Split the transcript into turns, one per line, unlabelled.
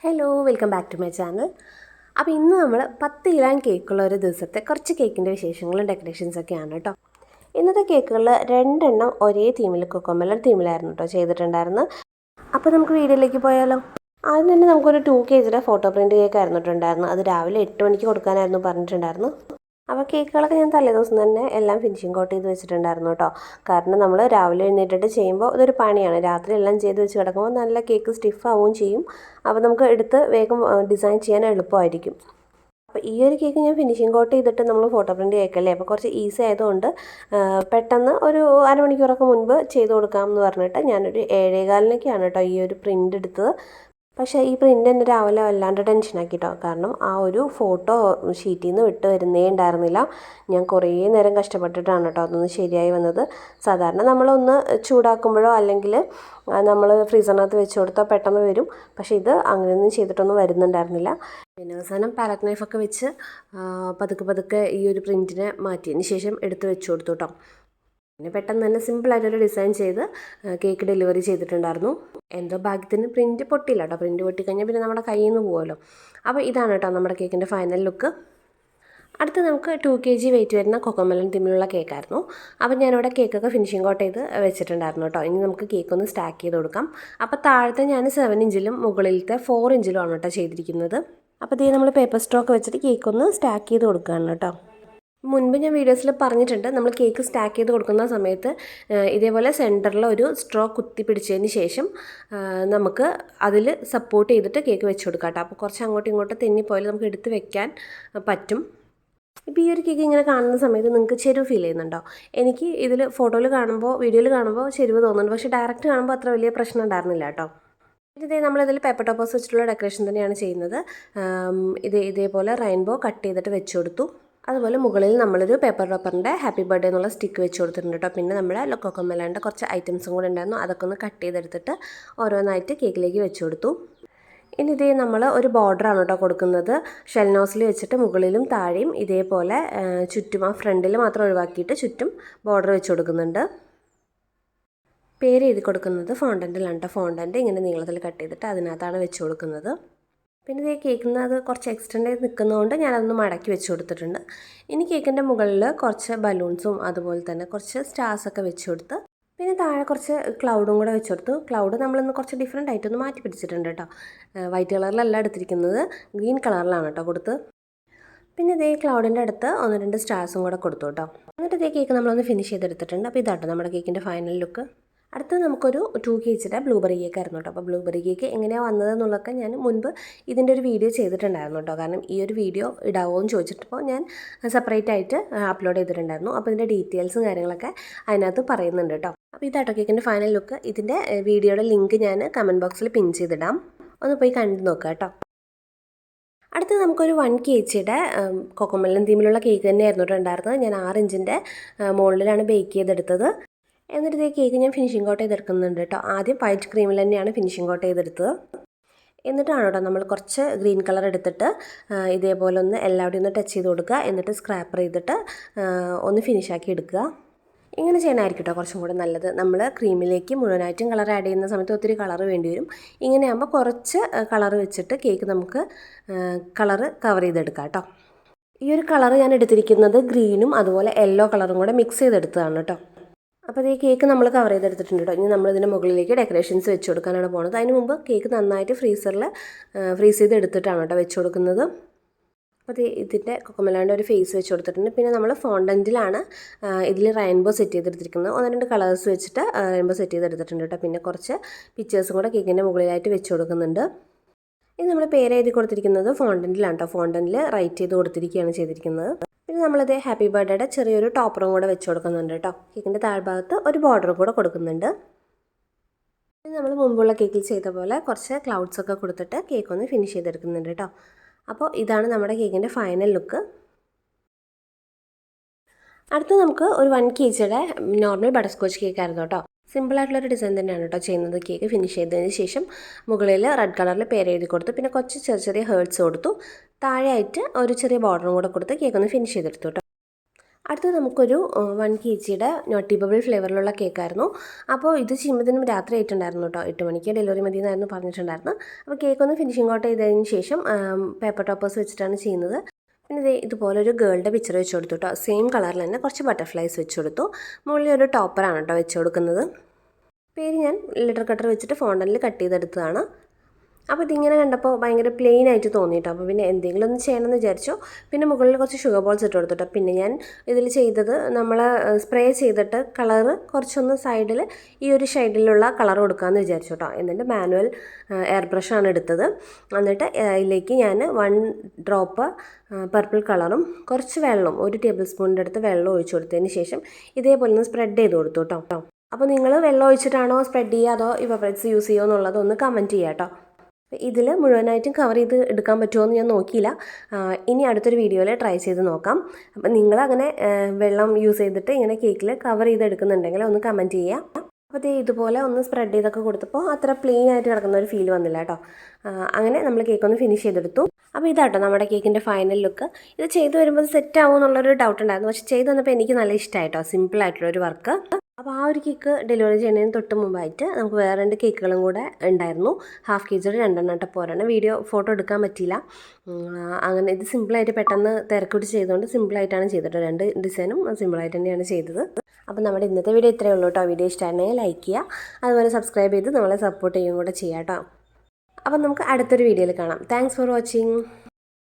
Hello welcome back to my channel. അപ്പോൾ ഇന്ന് നമ്മൾ 10 കിലോ കേക്കുള്ള ഒരു ദിവസത്തെ കുറച്ച് കേക്കിൻ്റെ വിശേഷങ്ങളും ഡെക്കറേഷൻസൊക്കെയാണ് കേട്ടോ. ഇന്നത്തെ കേക്കുകളിൽ 2 എണ്ണം ഒരേ തീമിൽ കൊക്കോമെലൺ തീമിലായിരുന്നു കേട്ടോ ചെയ്തിട്ടുണ്ടായിരുന്നു. അപ്പോൾ നമുക്ക് വീഡിയോയിലേക്ക് പോയാലോ. ആദ്യം തന്നെ നമുക്കൊരു 2 kg ഫോട്ടോ പ്രിൻറ്റ് കേക്ക് ആയിരുന്നിട്ടുണ്ടായിരുന്നു. അത് രാവിലെ 8 മണിക്ക് കൊടുക്കാനായിരുന്നു പറഞ്ഞിട്ടുണ്ടായിരുന്നു. അപ്പോൾ കേക്കുകളൊക്കെ ഞാൻ തലേദിവസം തന്നെ എല്ലാം ഫിനിഷിങ് കോട്ട് ചെയ്ത് വെച്ചിട്ടുണ്ടായിരുന്നു കേട്ടോ. കാരണം നമ്മൾ രാവിലെ എഴുന്നേറ്റിട്ട് ചെയ്യുമ്പോൾ ഇതൊരു പണിയാണ്. രാത്രി എല്ലാം ചെയ്ത് വെച്ച് കിടക്കുമ്പോൾ നല്ല കേക്ക് സ്റ്റിഫ് ആവുകയും ചെയ്യും. അപ്പോൾ നമുക്ക് എടുത്ത് വേഗം ഡിസൈൻ ചെയ്യാൻ എളുപ്പമായിരിക്കും. അപ്പോൾ ഈ ഒരു കേക്ക് ഞാൻ ഫിനിഷിങ് കോട്ട് ചെയ്തിട്ട് നമ്മൾ ഫോട്ടോ പ്രിൻറ്റ് കേക്കല്ലേ, അപ്പോൾ കുറച്ച് ഈസി ആയതുകൊണ്ട് പെട്ടെന്ന് ഒരു അരമണിക്കൂറൊക്കെ മുൻപ് ചെയ്ത് കൊടുക്കാമെന്ന് പറഞ്ഞിട്ട് ഞാനൊരു 7:15-നൊക്കെയാണ് കേട്ടോ ഈ ഒരു പ്രിൻ്റ് എടുത്തത്. പക്ഷേ ഈ പ്രിൻ്റ് എന്നെ രാവിലെ വല്ലാണ്ട് ടെൻഷനാക്കിട്ടോ. കാരണം ആ ഒരു ഫോട്ടോ ഷീറ്റിൽ നിന്ന് വിട്ട് വരുന്നേ ഉണ്ടായിരുന്നില്ല. ഞാൻ കുറേ നേരം കഷ്ടപ്പെട്ടിട്ടാണ് കേട്ടോ അതൊന്ന് ശരിയായി വന്നത്. സാധാരണ നമ്മളൊന്ന് ചൂടാക്കുമ്പോഴോ അല്ലെങ്കിൽ നമ്മൾ ഫ്രീസറിനകത്ത് വെച്ച് കൊടുത്താൽ പെട്ടെന്ന് വരും. പക്ഷേ ഇത് അങ്ങനെയൊന്നും ചെയ്തിട്ടൊന്നും വരുന്നുണ്ടായിരുന്നില്ല. പിന്നെ അവസാനം പാലറ്റ് നൈഫൊക്കെ വെച്ച് പതുക്കെ ഈ ഒരു പ്രിൻറ്റിനെ മാറ്റിയതിന് ശേഷം എടുത്ത് വെച്ച് കൊടുത്തു കേട്ടോ. പിന്നെ പെട്ടെന്ന് തന്നെ സിമ്പിളായിട്ടൊരു ഡിസൈൻ ചെയ്ത് കേക്ക് ഡെലിവറി ചെയ്തിട്ടുണ്ടായിരുന്നു. എന്തോ ഭാഗ്യത്തിന് പ്രിൻറ്റ് പൊട്ടിയില്ല കേട്ടോ. പ്രിൻറ്റ് പൊട്ടിക്കഴിഞ്ഞാൽ പിന്നെ നമ്മുടെ കയ്യിൽ നിന്ന് പോകുമല്ലോ. അപ്പോൾ ഇതാണ് കേട്ടോ നമ്മുടെ കേക്കിൻ്റെ ഫൈനൽ ലുക്ക്. അടുത്ത് നമുക്ക് 2 kg വെയിറ്റ് വരുന്ന കൊക്കോമെലൺ തീമിലുള്ള കേക്കായിരുന്നു. അപ്പോൾ ഞാനിവിടെ കേക്കൊക്കെ ഫിനിഷിംഗ് കോട്ട് ചെയ്ത് വെച്ചിട്ടുണ്ടായിരുന്നു കേട്ടോ. ഇനി നമുക്ക് കേക്ക് ഒന്ന് സ്റ്റാക്ക് ചെയ്ത് കൊടുക്കാം. അപ്പോൾ താഴത്തെ ഞാൻ 7 ഇഞ്ചിലും മുകളിലത്തെ 4 ഇഞ്ചിലും ആണ് കേട്ടോ ചെയ്തിരിക്കുന്നത്. അപ്പോൾ ഇതേ നമ്മൾ പേപ്പർ സ്ട്രോക്ക് വെച്ചിട്ട് കേക്ക് ഒന്ന് സ്റ്റാക്ക് ചെയ്ത് കൊടുക്കുകയാണ് കേട്ടോ. മുൻപ് ഞാൻ വീഡിയോസിൽ പറഞ്ഞിട്ടുണ്ട്, നമ്മൾ കേക്ക് സ്റ്റാക്ക് ചെയ്ത് കൊടുക്കുന്ന സമയത്ത് ഇതേപോലെ സെൻറ്ററിൽ ഒരു സ്ട്രോ കുത്തി പിടിച്ചതിന് ശേഷം നമുക്ക് അതിൽ സപ്പോർട്ട് ചെയ്തിട്ട് കേക്ക് വെച്ച് കൊടുക്കാം കേട്ടോ. അപ്പോൾ കുറച്ച് അങ്ങോട്ടും ഇങ്ങോട്ടും തെന്നിപ്പോയാൽ നമുക്ക് എടുത്ത് വെക്കാൻ പറ്റും. ഇപ്പോൾ ഈ ഒരു കേക്ക് ഇങ്ങനെ കാണുന്ന സമയത്ത് നിങ്ങൾക്ക് ചെരുവ് ഫീൽ ചെയ്യുന്നുണ്ടോ? എനിക്ക് ഇതിൽ ഫോട്ടോയിൽ കാണുമ്പോൾ വീഡിയോയിൽ കാണുമ്പോൾ ചെരുവ് തോന്നുന്നുണ്ട്. പക്ഷേ ഡയറക്റ്റ് കാണുമ്പോൾ അത്ര വലിയ പ്രശ്നം ഉണ്ടായിരുന്നില്ല കേട്ടോ. ഇതേ നമ്മളിതിൽ പേപ്പർ ടോപ്പേഴ്സ് വെച്ചിട്ടുള്ള ഡെക്കറേഷൻ തന്നെയാണ് ചെയ്യുന്നത്. ഇതേപോലെ റെയിൻബോ കട്ട് ചെയ്തിട്ട് വെച്ച് കൊടുത്തു. അതുപോലെ മുകളിൽ നമ്മളൊരു പേപ്പർ ടോപ്പറിൻ്റെ ഹാപ്പി ബർത്ത്ഡേ എന്നുള്ള സ്റ്റിക്ക് വെച്ച് കൊടുത്തിട്ടുണ്ട് കേട്ടോ. പിന്നെ നമ്മുടെ കൊക്കോമെലൻ്റെ കുറച്ച് ഐറ്റംസും കൂടെ ഉണ്ടായിരുന്നു. അതൊക്കെ ഒന്ന് കട്ട് ചെയ്തെടുത്തിട്ട് ഓരോന്നായിട്ട് കേക്കിലേക്ക് വെച്ച് കൊടുത്തു. ഇനി ഇതേ നമ്മൾ ഒരു ബോർഡറാണ് കേട്ടോ കൊടുക്കുന്നത്. ഷെൽ നോസിൽ വെച്ചിട്ട് മുകളിലും താഴെയും ഇതേപോലെ ചുറ്റും ആ ഫ്രണ്ടിൽ മാത്രം ഒഴിവാക്കിയിട്ട് ചുറ്റും ബോർഡർ വെച്ച് കൊടുക്കുന്നുണ്ട്. പേര് എഴുതി കൊടുക്കുന്നത് ഫോണ്ടൻറ്റിലാണ് കേട്ടോ. ഫോണ്ടൻറ്റ് ഇങ്ങനെ നീളത്തിൽ കട്ട് ചെയ്തിട്ട് അതിനകത്താണ് വെച്ച് കൊടുക്കുന്നത്. പിന്നെ ഇതേ കേക്കിന് അത് കുറച്ച് എക്സ്റ്റെൻഡ് ചെയ്ത് നിൽക്കുന്നതുകൊണ്ട് ഞാനതൊന്ന് മടക്കി വെച്ച് കൊടുത്തിട്ടുണ്ട്. ഇനി കേക്കിൻ്റെ മുകളിൽ കുറച്ച് ബലൂൺസും അതുപോലെ തന്നെ കുറച്ച് സ്റ്റാർസൊക്കെ വെച്ച് കൊടുത്ത് പിന്നെ താഴെ കുറച്ച് ക്ലൗഡും കൂടെ വെച്ച് കൊടുത്തു. ക്ലൗഡ് നമ്മളിന്ന് കുറച്ച് ഡിഫറെൻ്റ് ആയിട്ടൊന്ന് മാറ്റി പിടിച്ചിട്ടുണ്ട് കേട്ടോ. വൈറ്റ് കളറിലല്ല എടുത്തിരിക്കുന്നത്, ഗ്രീൻ കളറിലാണ് കേട്ടോ കൊടുത്ത്. പിന്നെ ഇതേ ക്ലൗഡിൻ്റെ അടുത്ത് 1-2 സ്റ്റാർസും കൂടെ കൊടുത്തു കേട്ടോ. എന്നിട്ട് ഇതേ കേക്ക് നമ്മളൊന്ന് ഫിനിഷ് ചെയ്തെടുത്തിട്ടുണ്ട്. അപ്പോൾ ഇതാട്ടോ നമ്മുടെ കേക്കിൻ്റെ ഫൈനൽ ലുക്ക്. അടുത്ത് നമുക്കൊരു 2 kg ബ്ലൂബെറി കേക്ക് ആയിരുന്നു കേട്ടോ. അപ്പോൾ ബ്ലൂബെറി കേക്ക് എങ്ങനെയാണ് വന്നതെന്നുള്ളതൊക്കെ ഞാൻ മുൻപ് ഇതിൻ്റെ ഒരു വീഡിയോ ചെയ്തിട്ടുണ്ടായിരുന്നു കേട്ടോ. കാരണം ഈ ഒരു വീഡിയോ ഇടാവോ എന്ന് ചോദിച്ചിട്ടപ്പോൾ ഞാൻ സെപ്പറേറ്റ് ആയിട്ട് അപ്ലോഡ് ചെയ്തിട്ടുണ്ടായിരുന്നു. അപ്പോൾ ഇതിൻ്റെ ഡീറ്റെയിൽസും കാര്യങ്ങളൊക്കെ അതിനകത്ത് പറയുന്നുണ്ട് കേട്ടോ. അപ്പോൾ ഇതാട്ടോ കേക്കിൻ്റെ ഫൈനൽ ലുക്ക്. ഇതിൻ്റെ വീഡിയോയുടെ ലിങ്ക് ഞാൻ കമൻറ്റ് ബോക്സിൽ പിൻ ചെയ്തിടാം, ഒന്ന് പോയി കണ്ടു നോക്കുക കേട്ടോ. അടുത്ത് നമുക്കൊരു 1 kg കൊക്കോമെലൺ തീമിലുള്ള കേക്ക് തന്നെയായിരുന്നു കേട്ടോ ഉണ്ടായിരുന്നത്. ഞാൻ 6 ഇഞ്ചിൻ്റെ മുകളിലാണ് ബേക്ക് ചെയ്തെടുത്തത്. എന്നിട്ട് ഇതേ കേക്ക് ഞാൻ ഫിനിഷിംഗ് കോട്ട് ചെയ്തെടുക്കുന്നുണ്ട് കേട്ടോ. ആദ്യം വൈറ്റ് ക്രീമിൽ തന്നെയാണ് ഫിനിഷിംഗ് കോട്ട് ചെയ്തെടുത്തത്. എന്നിട്ടാണ് കേട്ടോ നമ്മൾ കുറച്ച് ഗ്രീൻ കളർ എടുത്തിട്ട് ഇതേപോലെ ഒന്ന് എല്ലാവരുടെയും ഒന്ന് ടച്ച് ചെയ്ത് കൊടുക്കുക. എന്നിട്ട് സ്ക്രാപ്പർ ചെയ്തിട്ട് ഒന്ന് ഫിനിഷാക്കി എടുക്കുക. ഇങ്ങനെ ചെയ്യണമായിരിക്കും കേട്ടോ കുറച്ചും കൂടെ നല്ലത്. നമ്മൾ ക്രീമിലേക്ക് മുഴുവനായിട്ടും കളർ ആഡ് ചെയ്യുന്ന സമയത്ത് ഒത്തിരി കളർ വേണ്ടി വരും. ഇങ്ങനെയാകുമ്പോൾ കുറച്ച് കളർ വെച്ചിട്ട് കേക്ക് നമുക്ക് കളറ് കവർ ചെയ്തെടുക്കാം കേട്ടോ. ഈ ഒരു കളർ ഞാൻ എടുത്തിരിക്കുന്നത് ഗ്രീനും അതുപോലെ യെല്ലോ കളറും കൂടെ മിക്സ് ചെയ്തെടുത്തതാണ് കേട്ടോ. അപ്പോൾ ഈ കേക്ക് നമ്മൾ കവർ ചെയ്തെടുത്തിട്ടുണ്ട് കേട്ടോ. ഇനി നമ്മളിതിൻ്റെ മുകളിലേക്ക് ഡെക്കറേഷൻസ് വെച്ച് കൊടുക്കാനാണ് പോകുന്നത്. അതിന് മുമ്പ് കേക്ക് നന്നായിട്ട് ഫ്രീസ് ചെയ്ത് എടുത്തിട്ടാണ് കേട്ടോ വെച്ച് കൊടുക്കുന്നത്. അപ്പോൾ ഇതിൻ്റെ കൊക്കോമെലൻ്റെ ഒരു ഫേസ് വെച്ച് കൊടുത്തിട്ടുണ്ട്. പിന്നെ നമ്മൾ ഫോണ്ടൻറ്റിലാണ് ഇതിൽ റെയിൻബോ സെറ്റ് ചെയ്തെടുത്തിരിക്കുന്നത്. 1-2 കളേഴ്സ് വെച്ചിട്ട് റെയിൻബോ സെറ്റ് ചെയ്തെടുത്തിട്ടുണ്ട് കേട്ടോ. പിന്നെ കുറച്ച് പിക്ചേഴ്സും കൂടെ കേക്കിൻ്റെ മുകളിലായിട്ട് വെച്ച് കൊടുക്കുന്നുണ്ട്. ഇത് നമ്മൾ പേര് എഴുതി കൊടുത്തിരിക്കുന്നത് ഫോണ്ടൻറ്റിലാണ് കേട്ടോ. ഫോണ്ടൻറ്റിൽ റൈറ്റ് ചെയ്ത് കൊടുത്തിരിക്കുകയാണ് ചെയ്തിരിക്കുന്നത്. പിന്നെ നമ്മളിത് ഹാപ്പി ബർത്ത്ഡേയുടെ ചെറിയൊരു ടോപ്പറും കൂടെ വെച്ച് കൊടുക്കുന്നുണ്ട് കേട്ടോ. കേക്കിൻ്റെ താഴ്ഭാഗത്ത് ഒരു ബോർഡർ കൂടെ കൊടുക്കുന്നുണ്ട്. പിന്നെ നമ്മൾ മുമ്പുള്ള കേക്കിൽ ചെയ്ത പോലെ കുറച്ച് ക്ലൗഡ്സ് ഒക്കെ കൊടുത്തിട്ട് കേക്ക് ഒന്ന് ഫിനിഷ് ചെയ്തെടുക്കുന്നുണ്ട് കേട്ടോ. അപ്പോൾ ഇതാണ് നമ്മുടെ കേക്കിൻ്റെ ഫൈനൽ ലുക്ക്. അടുത്ത് നമുക്ക് ഒരു 1 kg normal butter scotch cake ആയിരുന്നു കേട്ടോ. സിമ്പിളായിട്ടുള്ളൊരു ഡിസൈൻ തന്നെയാണ് കേട്ടോ ചെയ്യുന്നത്. കേക്ക് ഫിനിഷ് ചെയ്തതിന് ശേഷം മുകളിൽ റെഡ് കളറിൽ പേര് എഴുതി കൊടുത്തു. പിന്നെ കുറച്ച് ചെറിയ ഹേർട്സ് കൊടുത്തു. താഴെയായിട്ട് ഒരു ചെറിയ ബോർഡറും കൂടെ കൊടുത്ത് കേക്ക് ഒന്ന് ഫിനിഷ് ചെയ്തെടുത്തു കേട്ടോ. അടുത്തത് നമുക്കൊരു 1 kg നോട്ടി ബബിൾ ഫ്ലേവറിലുള്ള കേക്കായിരുന്നു. അപ്പോൾ ഇത് ചെയ്യുമ്പോഴത്തേനും രാത്രി ആയിട്ടുണ്ടായിരുന്നു കേട്ടോ. 8 മണിക്ക് ഡെലിവറി മതി എന്നായിരുന്നു പറഞ്ഞിട്ടുണ്ടായിരുന്നു. അപ്പോൾ കേക്ക് ഒന്ന് ഫിനിഷിംഗ് ഔട്ട് ചെയ്തതിന് ശേഷം പേപ്പർ ടോപ്പേഴ്സ് വെച്ചിട്ടാണ് ചെയ്യുന്നത്. പിന്നെ ഇതുപോലൊരു ഗേളുടെ പിക്ചർ വെച്ച് കൊടുത്തു കേട്ടോ. സെയിം കളറിൽ തന്നെ കുറച്ച് ബട്ടർഫ്ലൈസ് വെച്ച് കൊടുത്തു. മുകളിൽ ഒരു ടോപ്പറാണ് കേട്ടോ വെച്ച് കൊടുക്കുന്നത്. പേര് ഞാൻ ലെറ്റർ കട്ടർ വെച്ചിട്ട് ഫോണ്ടനിൽ കട്ട് ചെയ്തെടുത്തതാണ്. അപ്പോൾ ഇതിങ്ങനെ കണ്ടപ്പോൾ ഭയങ്കര പ്ലെയിൻ ആയിട്ട് തോന്നിയിട്ടോ. അപ്പോൾ പിന്നെ എന്തെങ്കിലും ഒന്ന് ചെയ്യണമെന്ന് വിചാരിച്ചു. പിന്നെ മുകളിൽ കുറച്ച് ഷുഗർ ബോൾസ് ഇട്ട് കൊടുത്തിട്ടോ. പിന്നെ ഞാൻ ഇതിൽ ചെയ്തത് നമ്മൾ സ്പ്രേ ചെയ്തിട്ട് കളറ് കുറച്ചൊന്ന് സൈഡിൽ ഈ ഒരു ഷെയ്ഡിലുള്ള കളർ കൊടുക്കാമെന്ന് വിചാരിച്ചു കേട്ടോ. എന്നിട്ട് മാനുവൽ എയർ ബ്രഷാണ് എടുത്തത്. എന്നിട്ട് ഇതിലേക്ക് ഞാൻ 1 ഡ്രോപ്പ് പർപ്പിൾ കളറും കുറച്ച് വെള്ളവും 1 ടേബിൾ സ്പൂണിൻ്റെ അടുത്ത് വെള്ളം ഒഴിച്ചു കൊടുത്തതിന് ശേഷം ഇതേപോലെ ഒന്ന് സ്പ്രെഡ് ചെയ്ത് കൊടുത്തു കേട്ടോ. അപ്പോൾ നിങ്ങൾ വെള്ളം ഒഴിച്ചിട്ടാണോ സ്പ്രെഡ് ചെയ്യുക അതോ ഇവപറേറ്റ്സ് യൂസ് ചെയ്യുമോ എന്നുള്ളതൊന്ന് കമൻറ്റ് ചെയ്യാം കേട്ടോ. ഇതിൽ മുഴുവനായിട്ടും കവർ ചെയ്ത് എടുക്കാൻ പറ്റുമോ എന്ന് ഞാൻ നോക്കിയില്ല. ഇനി അടുത്തൊരു വീഡിയോയിൽ ട്രൈ ചെയ്ത് നോക്കാം. അപ്പം നിങ്ങളങ്ങനെ വെള്ളം യൂസ് ചെയ്തിട്ട് ഇങ്ങനെ കേക്കിൽ കവർ ചെയ്ത് എടുക്കുന്നുണ്ടെങ്കിൽ ഒന്ന് കമൻറ്റ് ചെയ്യുക. അപ്പോൾ ഇതുപോലെ ഒന്ന് സ്പ്രെഡ് ചെയ്തൊക്കെ കൊടുത്തപ്പോൾ അത്ര പ്ലെയിൻ ആയിട്ട് കിടക്കുന്ന ഒരു ഫീൽ വന്നില്ല കേട്ടോ. അങ്ങനെ നമ്മൾ കേക്ക് ഒന്ന് ഫിനിഷ് ചെയ്തെടുത്തു. അപ്പോൾ ഇതാട്ടോ നമ്മുടെ കേക്കിൻ്റെ ഫൈനൽ ലുക്ക്. ഇത് ചെയ്ത് വരുമ്പോൾ സെറ്റ് ആവുമോ എന്നുള്ളൊരു ഡൗട്ട് ഉണ്ടായിരുന്നു. പക്ഷേ ചെയ്ത് വന്നപ്പോൾ എനിക്ക് നല്ല ഇഷ്ടമായിട്ടോ. സിമ്പിളായിട്ടുള്ളൊരു വർക്ക്. അപ്പോൾ ആ ഒരു കേക്ക് ഡെലിവറി ചെയ്യുന്നതിന് തൊട്ട് മുമ്പായിട്ട് നമുക്ക് വേറെ 2 കേക്കുകളും കൂടെ ഉണ്ടായിരുന്നു. Half kg 2 പോരാണ്. ഫോട്ടോ എടുക്കാൻ പറ്റിയില്ല. അങ്ങനെ ഇത് സിമ്പിളായിട്ട് പെട്ടെന്ന് തിരക്കൂട്ടി ചെയ്തുകൊണ്ട് സിമ്പിളായിട്ടാണ് ചെയ്തിട്ട് 2 ഡിസൈനും സിമ്പിളായിട്ട് തന്നെയാണ് ചെയ്തത്. അപ്പോൾ നമ്മുടെ ഇന്നത്തെ വീഡിയോ ഇത്രയേ ഉള്ളൂ കേട്ടോ. വീഡിയോ ഇഷ്ടമായിരുന്നെങ്കിൽ ലൈക്ക് ചെയ്യുക, അതുപോലെ സബ്സ്ക്രൈബ് ചെയ്ത് നമ്മളെ സപ്പോർട്ട് ചെയ്യുകയും കൂടെ ചെയ്യാം കേട്ടോ. അപ്പോൾ നമുക്ക് അടുത്തൊരു വീഡിയോയിൽ കാണാം. Thanks for watching.